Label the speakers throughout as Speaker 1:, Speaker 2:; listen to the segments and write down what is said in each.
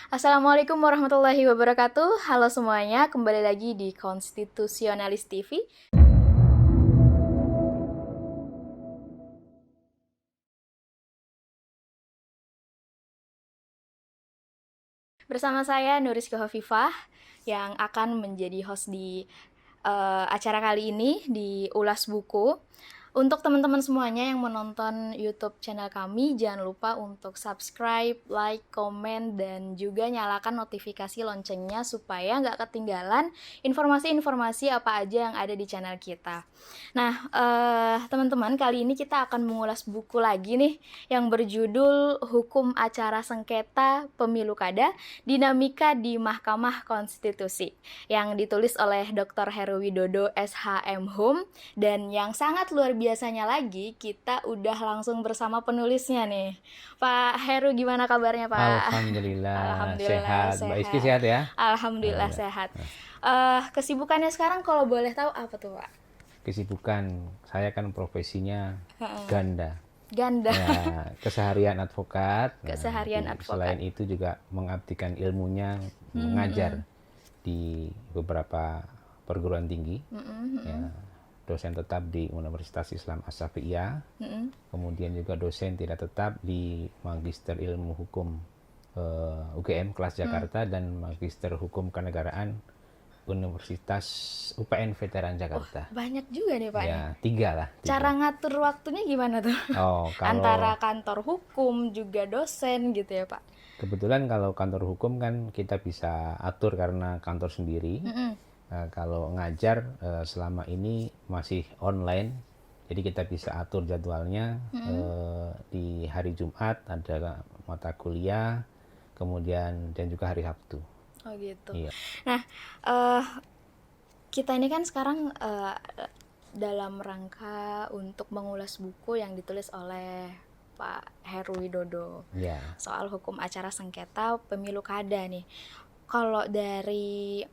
Speaker 1: Assalamualaikum warahmatullahi wabarakatuh. Halo semuanya, kembali lagi di Konstitusionalis TV. Bersama saya Nuriska Hovifah yang akan menjadi host di acara kali ini di Ulas Buku. Untuk teman-teman semuanya yang menonton YouTube channel kami, jangan lupa untuk subscribe, like, komen, dan juga nyalakan notifikasi loncengnya supaya nggak ketinggalan informasi-informasi apa aja yang ada di channel kita. Nah, teman-teman, kali ini kita akan mengulas buku lagi nih yang berjudul Hukum Acara Sengketa Pemilu Kada, Dinamika di Mahkamah Konstitusi, yang ditulis oleh Dr. Heru Widodo SHM Hum. Dan yang sangat luar biasanya lagi, kita udah langsung bersama penulisnya nih. Pak Heru, gimana kabarnya, Pak?
Speaker 2: Alhamdulillah
Speaker 1: Alhamdulillah
Speaker 2: sehat. Mbak Iski
Speaker 1: sehat.
Speaker 2: sehat ya?
Speaker 1: Alhamdulillah sehat. Kesibukannya sekarang kalau boleh tahu apa tuh, Pak?
Speaker 2: Kesibukan saya kan profesinya ganda.
Speaker 1: Ganda.
Speaker 2: Ya, keseharian advokat.
Speaker 1: Keseharian advokat.
Speaker 2: Selain itu juga mengabdikan ilmunya mengajar di beberapa perguruan tinggi. Ya, dosen tetap di Universitas Islam As-Syafi'iyah. Kemudian juga dosen tidak tetap di Magister Ilmu Hukum UGM kelas Jakarta dan Magister Hukum Kenegaraan Universitas UPN Veteran Jakarta.
Speaker 1: Banyak juga nih, Pak.
Speaker 2: Ya, tiga lah.
Speaker 1: Cara ngatur waktunya gimana tuh?
Speaker 2: Oh,
Speaker 1: Antara kantor hukum juga dosen gitu ya, Pak?
Speaker 2: Kebetulan kalau kantor hukum kan kita bisa atur karena kantor sendiri. Kalau ngajar selama ini masih online, jadi kita bisa atur jadwalnya. Di hari Jumat ada mata kuliah, kemudian dan juga hari Sabtu.
Speaker 1: Oh gitu.
Speaker 2: Iya.
Speaker 1: Nah, kita ini kan sekarang dalam rangka untuk mengulas buku yang ditulis oleh Pak Heru Widodo soal hukum acara sengketa pemilu kada nih. Kalau dari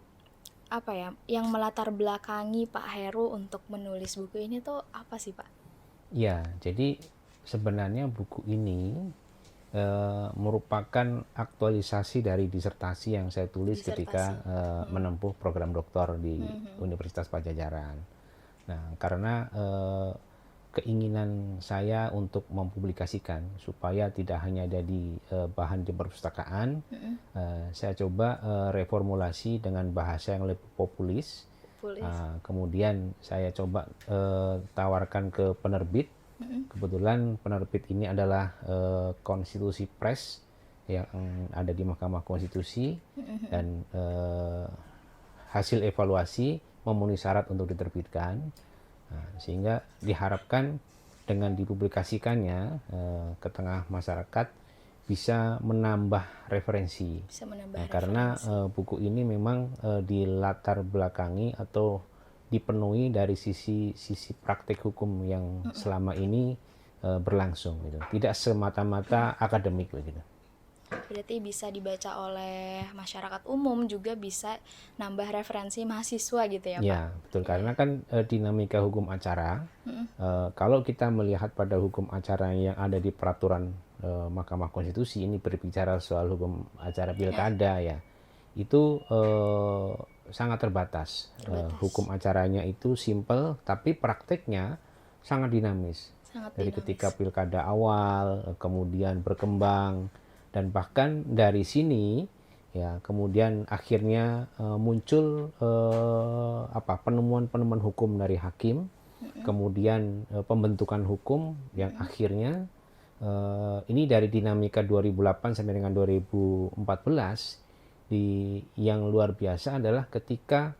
Speaker 1: apa ya, yang melatar belakangi Pak Heru untuk menulis buku ini tuh apa sih, Pak?
Speaker 2: Ya, jadi sebenarnya buku ini merupakan aktualisasi dari disertasi yang saya tulis ketika menempuh program doktor di Universitas Padjadjaran. Nah, karena keinginan saya untuk mempublikasikan supaya tidak hanya ada di bahan di perpustakaan, saya coba reformulasi dengan bahasa yang lebih populis. Kemudian saya coba tawarkan ke penerbit. Kebetulan penerbit ini adalah Konstitusi Press yang ada di Mahkamah Konstitusi, dan hasil evaluasi memenuhi syarat untuk diterbitkan. Sehingga diharapkan dengan dipublikasikannya ke tengah masyarakat bisa menambah referensi. Karena buku ini memang dilatar belakangi atau dipenuhi dari sisi praktik hukum yang selama ini berlangsung gitu. Tidak semata-mata akademik begitu.
Speaker 1: Berarti bisa dibaca oleh masyarakat umum, juga bisa nambah referensi mahasiswa gitu ya, Pak?
Speaker 2: Ya, betul. Karena kan dinamika hukum acara, kalau kita melihat pada hukum acara yang ada di peraturan Mahkamah Konstitusi, ini berbicara soal hukum acara pilkada ya, itu sangat terbatas. Hukum acaranya itu simple, tapi prakteknya sangat dinamis. Dari ketika pilkada awal, kemudian berkembang, dan bahkan dari sini ya kemudian akhirnya muncul penemuan-penemuan hukum dari hakim, kemudian pembentukan hukum yang akhirnya ini dari dinamika 2008 sampai dengan 2014 yang luar biasa adalah ketika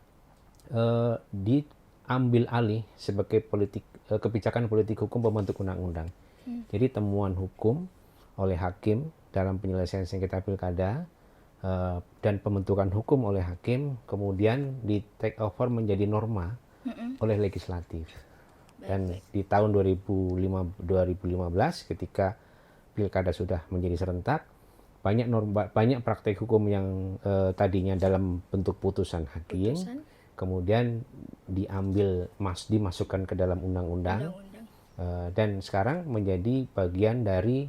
Speaker 2: diambil alih sebagai kebijakan politik hukum pembentuk undang-undang. Jadi temuan hukum oleh hakim dalam penyelesaian sengketa pilkada dan pembentukan hukum oleh hakim kemudian di take over menjadi norma oleh legislatif. Dan di tahun 2015 ketika pilkada sudah menjadi serentak, banyak praktek hukum yang tadinya dalam bentuk putusan hakim kemudian dimasukkan ke dalam undang-undang. Dan sekarang menjadi bagian dari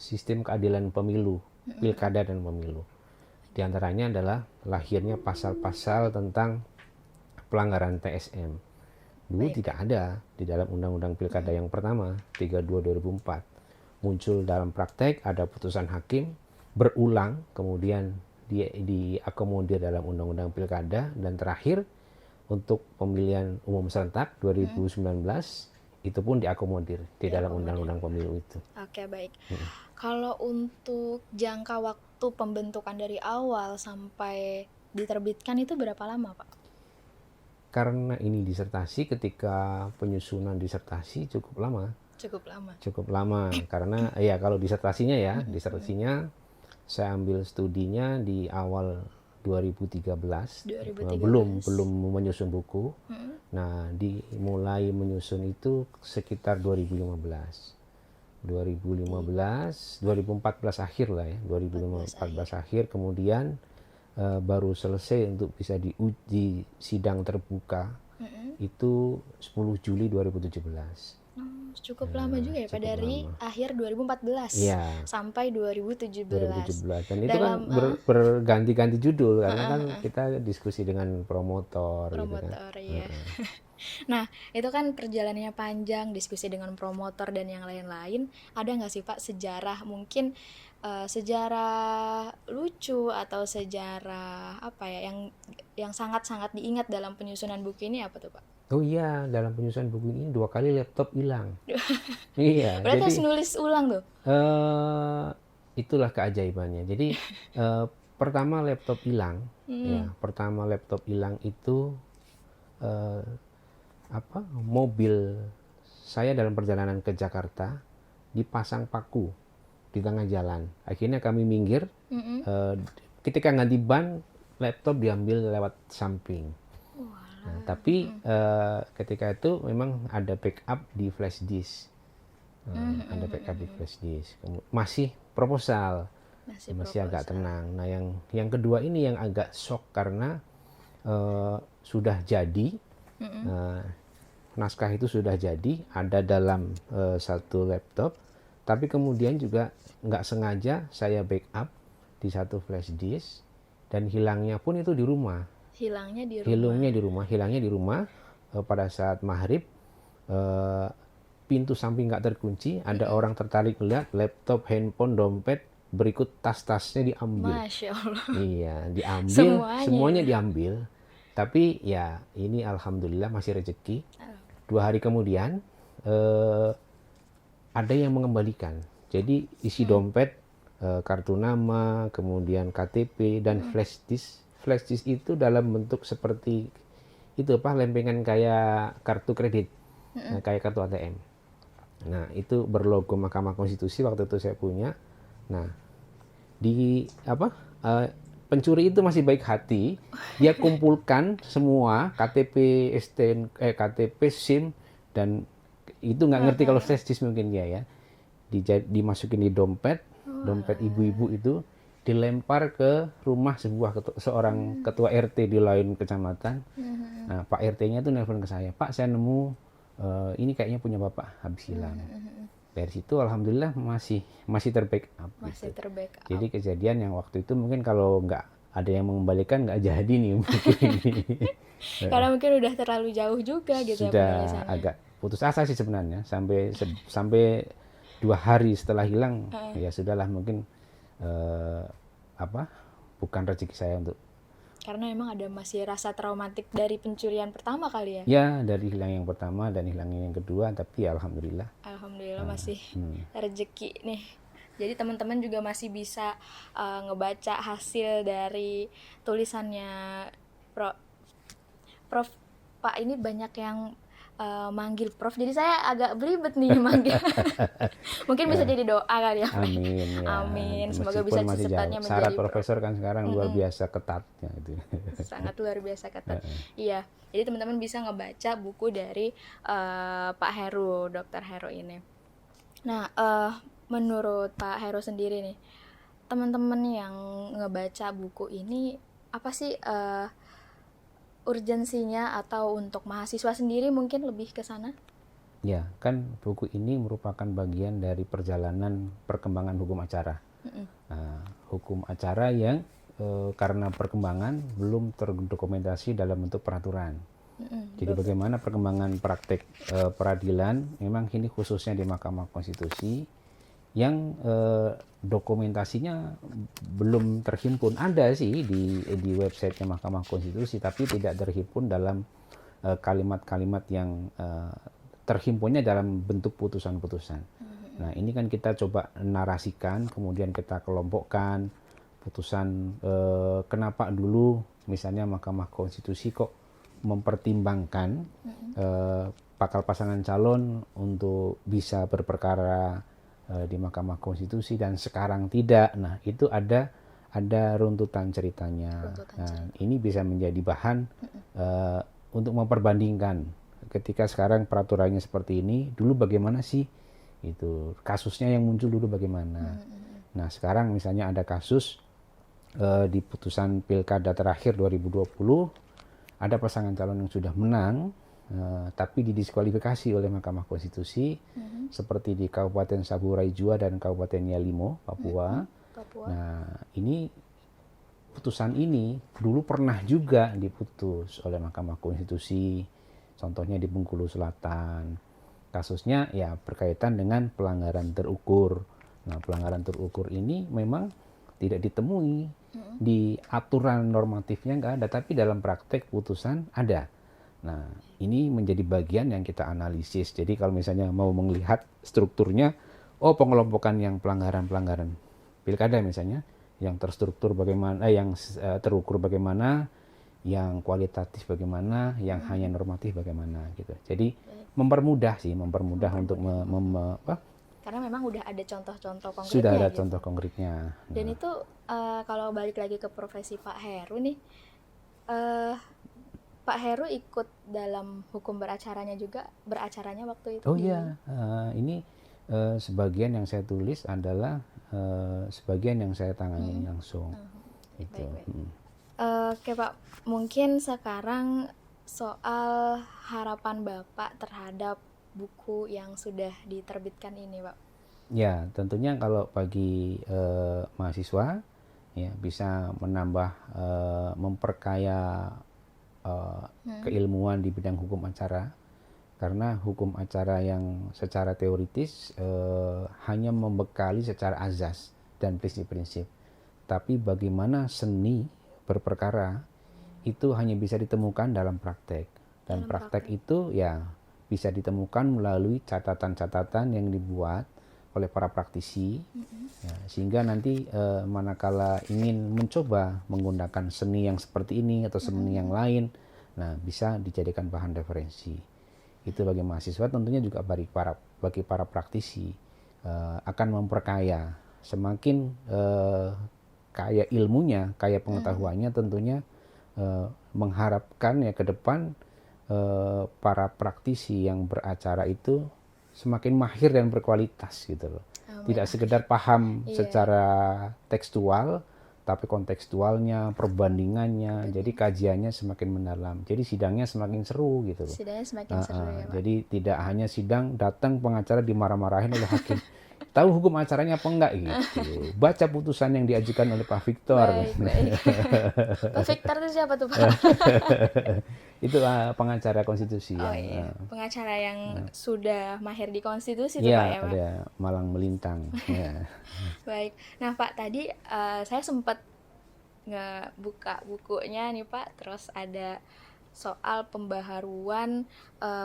Speaker 2: sistem keadilan pemilu pilkada dan pemilu. Di antaranya adalah lahirnya pasal-pasal tentang pelanggaran TSM. Dulu tidak ada di dalam Undang-Undang Pilkada yang pertama, 32/2004. Muncul dalam praktek, ada putusan hakim, berulang, kemudian diakomodir dalam Undang-Undang Pilkada, dan terakhir untuk pemilihan umum serentak 2019, itu pun diakomodir di dalam Undang-Undang Pemilu itu.
Speaker 1: Oke, baik. Kalau untuk jangka waktu pembentukan dari awal sampai diterbitkan itu berapa lama, Pak?
Speaker 2: Karena ini disertasi, ketika penyusunan disertasi cukup lama. Cukup lama karena ya kalau disertasinya saya ambil studinya di awal 2013. Belum menyusun buku. Nah, dimulai menyusun itu sekitar 2014 akhir lah ya, 2014 akhir, kemudian baru selesai untuk bisa diuji sidang terbuka itu 10 Juli 2017.
Speaker 1: Cukup lama juga ya Pak, dari akhir 2014 sampai 2017.
Speaker 2: Dan itu kan berganti-ganti judul karena kan kita diskusi dengan promotor gitu kan.
Speaker 1: Ya. Nah, itu kan perjalanannya panjang, diskusi dengan promotor dan yang lain-lain. Ada nggak sih Pak sejarah, mungkin sejarah lucu atau sejarah apa ya yang sangat-sangat diingat dalam penyusunan buku ini, apa tuh Pak?
Speaker 2: Oh iya, dalam penyusunan buku ini 2 kali laptop hilang. Iya.
Speaker 1: Berarti harus nulis ulang tuh?
Speaker 2: Itulah keajaibannya. Jadi pertama laptop hilang, itu mobil saya dalam perjalanan ke Jakarta dipasang paku di tengah jalan. Akhirnya kami minggir. Ketika ganti ban, laptop diambil lewat samping. Nah, tapi ketika itu memang ada backup di flash disk. Masih proposal. Masih agak tenang. Nah, yang kedua ini yang agak shock karena sudah jadi. Naskah itu sudah jadi, ada dalam satu laptop, tapi kemudian juga nggak sengaja saya backup di satu flash disk, dan hilangnya pun itu di rumah. Hilangnya di rumah pada saat maghrib, pintu samping nggak terkunci, ada orang tertarik melihat laptop, handphone, dompet, berikut tas-tasnya diambil.
Speaker 1: Masya Allah.
Speaker 2: Iya, diambil, semuanya diambil. Tapi ya ini alhamdulillah masih rezeki. 2 hari kemudian ada yang mengembalikan. Jadi isi dompet, kartu nama, kemudian KTP dan flash disk. Flash disk itu dalam bentuk seperti itu lempengan kayak kartu kredit, kayak kartu ATM. Nah, itu berlogo Mahkamah Konstitusi waktu itu saya punya. Nah, pencuri itu masih baik hati, dia kumpulkan semua KTP, KTP, SIM, dan itu nggak ngerti kalau flash disk mungkin dia ya. Dimasukin di dompet ibu-ibu itu, dilempar ke rumah seorang ketua RT di lain kecamatan. Nah, Pak RT-nya tuh nelpon ke saya, Pak, saya nemu ini kayaknya punya Bapak, habis hilang. Dari situ alhamdulillah masih terbackup. Jadi kejadian yang waktu itu mungkin kalau nggak ada yang mengembalikan nggak jadi nih mungkin.
Speaker 1: Karena mungkin udah terlalu jauh juga gitu.
Speaker 2: Sudah agak putus asa sih sebenarnya, sampai 2 hari setelah hilang. Ya sudahlah, mungkin bukan rezeki saya untuk.
Speaker 1: Karena emang ada masih rasa traumatik dari pencurian pertama kali ya?
Speaker 2: Ya, dari hilang yang pertama dan hilang yang kedua, tapi alhamdulillah.
Speaker 1: Alhamdulillah masih rezeki nih. Jadi teman-teman juga masih bisa ngebaca hasil dari tulisannya Prof. Pak, ini banyak yang manggil Prof, jadi saya agak belibet nih manggil. Mungkin bisa jadi doa kali ya.
Speaker 2: Amin ya.
Speaker 1: Amin. Semoga bisa secepatnya menjadi
Speaker 2: syarat profesor kan sekarang luar biasa ketatnya itu.
Speaker 1: Sangat luar biasa ketat. Iya. Jadi teman-teman bisa ngebaca buku dari Pak Heru, Dr. Heru ini. Nah, menurut Pak Heru sendiri nih, teman-teman yang ngebaca buku ini apa sih urgensinya, atau untuk mahasiswa sendiri mungkin lebih ke sana?
Speaker 2: Ya, kan buku ini merupakan bagian dari perjalanan perkembangan hukum acara. Hukum acara yang karena perkembangan belum terdokumentasi dalam bentuk peraturan. Jadi bagaimana perkembangan praktek peradilan, memang ini khususnya di Mahkamah Konstitusi yang dokumentasinya belum terhimpun. Ada sih di websitenya Mahkamah Konstitusi, tapi tidak terhimpun dalam kalimat-kalimat yang terhimpunnya dalam bentuk putusan-putusan. Nah, ini kan kita coba narasikan, kemudian kita kelompokkan putusan kenapa dulu misalnya Mahkamah Konstitusi kok mempertimbangkan bakal pasangan calon untuk bisa berperkara di Mahkamah Konstitusi dan sekarang tidak. Nah, itu ada runtutan ceritanya. Nah, ini bisa menjadi bahan untuk memperbandingkan ketika sekarang peraturannya seperti ini, dulu bagaimana sih itu kasusnya yang muncul dulu bagaimana. Nah, sekarang misalnya ada kasus di putusan Pilkada terakhir 2020, ada pasangan calon yang sudah menang tapi didiskualifikasi oleh Mahkamah Konstitusi, seperti di Kabupaten Saburai Jua dan Kabupaten Yalimo, Papua. Nah, ini putusan ini dulu pernah juga diputus oleh Mahkamah Konstitusi, contohnya di Bengkulu Selatan. Kasusnya ya berkaitan dengan pelanggaran terukur. Nah, pelanggaran terukur ini memang tidak ditemui di aturan normatifnya, nggak ada, tapi dalam praktek putusan ada. Nah, ini menjadi bagian yang kita analisis. Jadi kalau misalnya mau melihat strukturnya, pengelompokan yang pelanggaran-pelanggaran pilkada misalnya, yang terstruktur bagaimana, yang terukur bagaimana, yang kualitatif bagaimana, yang hanya normatif bagaimana gitu. Jadi mempermudah untuk
Speaker 1: karena memang udah ada contoh-contoh konkretnya.
Speaker 2: Sudah ada
Speaker 1: gitu.
Speaker 2: contoh konkretnya.
Speaker 1: Dan itu kalau balik lagi ke profesi Pak Heru nih, Pak Heru ikut dalam hukum beracaranya juga, beracaranya waktu itu.
Speaker 2: Oh iya, ini sebagian yang saya tulis adalah sebagian yang saya tangani langsung. Itu.
Speaker 1: Oke Pak, mungkin sekarang soal harapan Bapak terhadap buku yang sudah diterbitkan ini, Pak.
Speaker 2: Ya, tentunya kalau bagi mahasiswa ya bisa menambah memperkaya keilmuan di bidang hukum acara, karena hukum acara yang secara teoritis hanya membekali secara azas dan prinsip-prinsip, tapi bagaimana seni berperkara itu hanya bisa ditemukan dalam praktek, dan praktek itu ya bisa ditemukan melalui catatan-catatan yang dibuat oleh para praktisi, ya, sehingga nanti manakala ingin mencoba menggunakan seni yang seperti ini atau seni yang lain, nah bisa dijadikan bahan referensi. Itu bagi mahasiswa, tentunya juga bagi para praktisi akan memperkaya. Semakin kaya ilmunya, kaya pengetahuannya, tentunya mengharapkan ya ke depan para praktisi yang beracara itu semakin mahir dan berkualitas gitu loh. Tidak sekedar paham secara tekstual, tapi kontekstualnya, perbandingannya, jadi kajiannya semakin mendalam. Jadi sidangnya semakin seru gitu loh.
Speaker 1: Sidangnya semakin seru ya, Pak.
Speaker 2: Jadi tidak hanya sidang datang pengacara dimarah-marahin oleh hakim. Tahu hukum acaranya apa enggak gitu. Baca putusan yang diajukan oleh Pak Victor.
Speaker 1: Baik. Pak Victor itu siapa tuh, Pak?
Speaker 2: Itu pengacara konstitusi.
Speaker 1: Pengacara yang sudah mahir di konstitusi tuh, Pak ya, Pak?
Speaker 2: Iya, Malang Melintang. Ya.
Speaker 1: Baik. Nah, Pak, tadi saya sempat ngebuka bukunya nih, Pak. Terus ada soal pembaharuan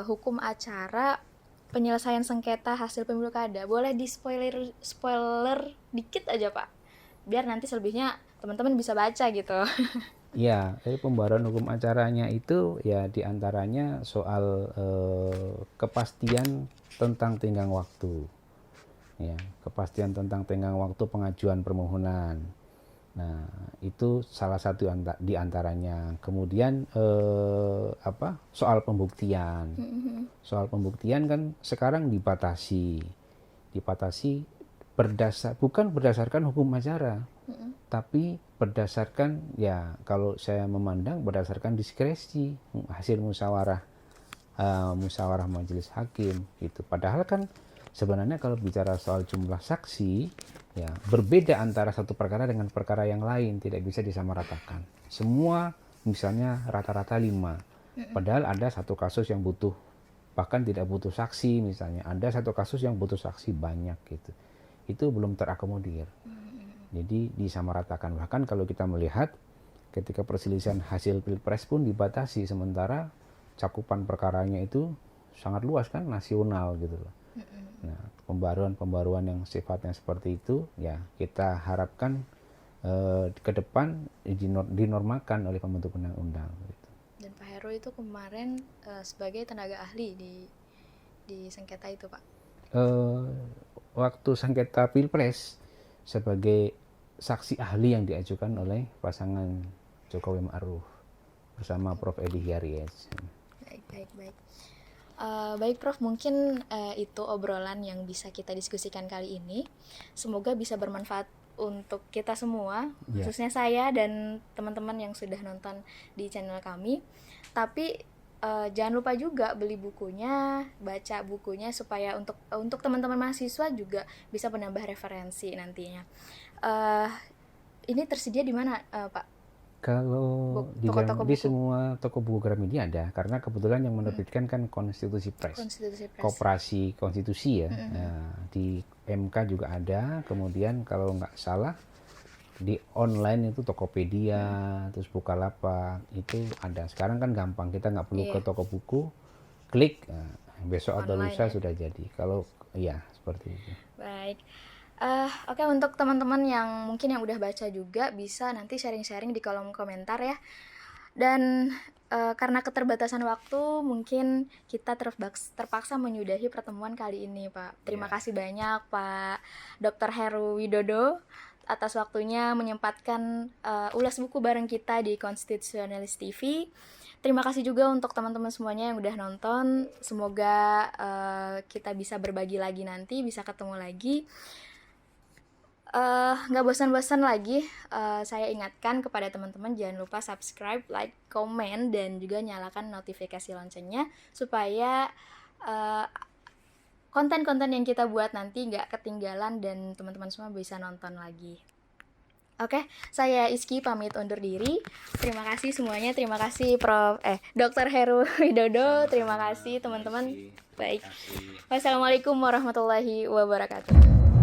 Speaker 1: hukum acara penyelesaian sengketa hasil pemilu kada. Boleh di spoiler dikit aja, Pak, biar nanti selebihnya teman-teman bisa baca gitu.
Speaker 2: Ya, dari pembaharuan hukum acaranya itu ya diantaranya soal kepastian tentang tenggang waktu, ya, kepastian tentang tenggang waktu pengajuan permohonan. Nah, itu salah satu di antaranya. Kemudian soal pembuktian. Soal pembuktian kan sekarang dibatasi bukan berdasarkan hukum acara, tapi berdasarkan, ya kalau saya memandang berdasarkan diskresi hasil musyawarah majelis hakim gitu. Padahal kan Sebenarnya kalau bicara soal jumlah saksi, ya berbeda antara satu perkara dengan perkara yang lain, tidak bisa disamaratakan. Semua misalnya rata-rata 5, padahal ada satu kasus yang butuh, bahkan tidak butuh saksi misalnya, ada satu kasus yang butuh saksi banyak gitu. Itu belum terakomodir. Jadi disamaratakan. Bahkan kalau kita melihat ketika perselisihan hasil pilpres pun dibatasi, sementara cakupan perkaranya itu sangat luas kan, nasional gitu loh. Nah, pembaruan-pembaruan yang sifatnya seperti itu ya kita harapkan ke depan dinormalkan oleh pembentuk undang-undang gitu.
Speaker 1: Dan Pak Heru itu kemarin sebagai tenaga ahli di sengketa itu, Pak.
Speaker 2: Waktu sengketa pilpres sebagai saksi ahli yang diajukan oleh pasangan Jokowi Ma'ruf bersama Prof. Edi Hiaries.
Speaker 1: Baik. Baik Prof, mungkin itu obrolan yang bisa kita diskusikan kali ini. Semoga bisa bermanfaat untuk kita semua, khususnya saya dan teman-teman yang sudah nonton di channel kami. Tapi jangan lupa juga beli bukunya, baca bukunya supaya untuk teman-teman mahasiswa juga bisa menambah referensi nantinya. Ini tersedia di mana, Pak?
Speaker 2: Kalau di semua toko buku Gramedia ada, karena kebetulan yang menerbitkan kan Konstitusi Press. Koperasi Konstitusi ya. Di MK juga ada, kemudian kalau nggak salah di online itu Tokopedia, terus Bukalapak itu ada. Sekarang kan gampang, kita nggak perlu ke toko buku, klik besok atau lusa sudah jadi. Kalau ya seperti itu.
Speaker 1: Baik. Oke, untuk teman-teman yang mungkin yang udah baca juga bisa nanti sharing-sharing di kolom komentar ya. Dan karena keterbatasan waktu mungkin kita terpaksa menyudahi pertemuan kali ini, Pak. Terima kasih banyak Pak Dr. Heru Widodo atas waktunya menyempatkan ulas buku bareng kita di Constitutionalist TV. Terima kasih juga untuk teman-teman semuanya yang udah nonton. Semoga kita bisa berbagi lagi nanti, bisa ketemu lagi. Nggak bosan-bosan lagi, saya ingatkan kepada teman-teman jangan lupa subscribe, like, komen, dan juga nyalakan notifikasi loncengnya supaya konten-konten yang kita buat nanti nggak ketinggalan dan teman-teman semua bisa nonton lagi. Oke, saya Iski pamit undur diri. Terima kasih semuanya, terima kasih Dr. Heru Widodo, terima kasih teman-teman. Baik, wassalamualaikum warahmatullahi wabarakatuh.